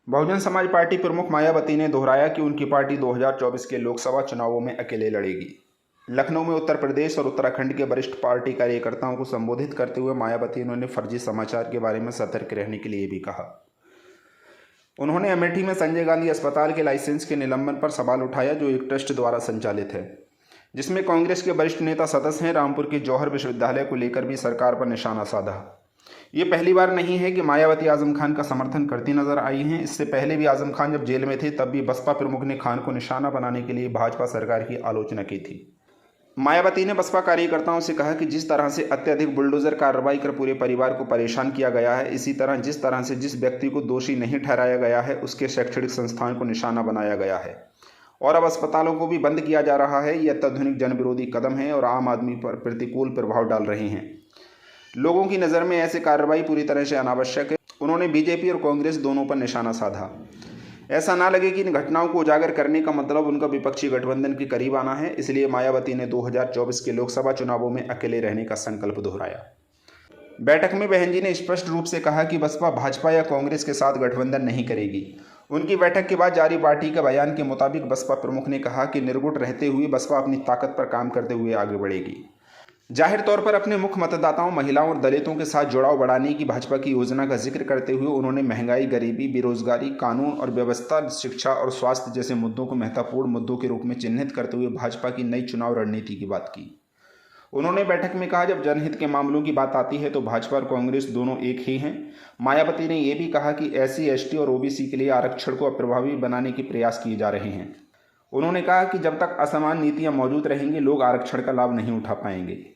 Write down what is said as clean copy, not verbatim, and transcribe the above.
Bahujan Samaj party प्रमुख मायावती ने दोहराया कि उनकी पार्टी 2024 के लोकसभा चुनावों में अकेले लड़ेगी। लखनऊ में उत्तर प्रदेश और उत्तराखंड के वरिष्ठ पार्टी कार्यकर्ताओं को संबोधित करते हुए मायावती ने उन्हें फर्जी समाचार के बारे में सतर्क रहने के लिए भी कहा। उन्होंने अमेठी में संजय गांधी अस्पताल के लाइसेंस के निलंबन पर सवाल उठाया, जो एक ट्रस्ट द्वारा संचालित है, जिसमें कांग्रेस के वरिष्ठ नेता सदस्य हैं। रामपुर के जौहर विश्वविद्यालय को लेकर भी सरकार पर निशाना साधा। ये पहली बार नहीं है कि मायावती आजम खान का समर्थन करती नजर आई हैं। इससे पहले भी आजम खान जब जेल में थे तब भी बसपा प्रमुख ने खान को निशाना बनाने के लिए भाजपा सरकार की आलोचना की थी। मायावती ने बसपा कार्यकर्ताओं से कहा कि जिस तरह से अत्यधिक बुलडोजर कार्रवाई कर पूरे परिवार को परेशान किया गया है, इसी तरह जिस व्यक्ति को दोषी नहीं ठहराया गया है उसके शैक्षणिक संस्थान को निशाना बनाया गया है और अब अस्पतालों को भी बंद किया जा रहा है। ये अत्याधुनिक जनविरोधी कदम है और आम आदमी पर प्रतिकूल प्रभाव डाल रहे हैं। लोगों की नज़र में ऐसे कार्रवाई पूरी तरह से अनावश्यक है। उन्होंने बीजेपी और कांग्रेस दोनों पर निशाना साधा। ऐसा ना लगे कि इन घटनाओं को उजागर करने का मतलब उनका विपक्षी गठबंधन के करीब आना है, इसलिए मायावती ने 2024 के लोकसभा चुनावों में अकेले रहने का संकल्प दोहराया। बैठक में बहन जी ने स्पष्ट रूप से कहा कि बसपा भाजपा या कांग्रेस के साथ गठबंधन नहीं करेगी। उनकी बैठक के बाद जारी पार्टी के बयान के मुताबिक बसपा प्रमुख ने कहा कि निर्गुण रहते हुए बसपा अपनी ताकत पर काम करते हुए आगे बढ़ेगी। जाहिर तौर पर अपने मुख्य मतदाताओं, महिलाओं और दलितों के साथ जुड़ाव बढ़ाने की भाजपा की योजना का जिक्र करते हुए उन्होंने महंगाई, गरीबी, बेरोजगारी, कानून और व्यवस्था, शिक्षा और स्वास्थ्य जैसे मुद्दों को महत्वपूर्ण मुद्दों के रूप में चिन्हित करते हुए भाजपा की नई चुनाव रणनीति की बात की। उन्होंने बैठक में कहा, जब जनहित के मामलों की बात आती है तो भाजपा और कांग्रेस दोनों एक ही हैं। मायावती ने यह भी कहा कि SC, ST और OBC के लिए आरक्षण को अप्रभावी बनाने के प्रयास किए जा रहे हैं। उन्होंने कहा कि जब तक असमान नीतियां मौजूद रहेंगी, लोग आरक्षण का लाभ नहीं उठा पाएंगे।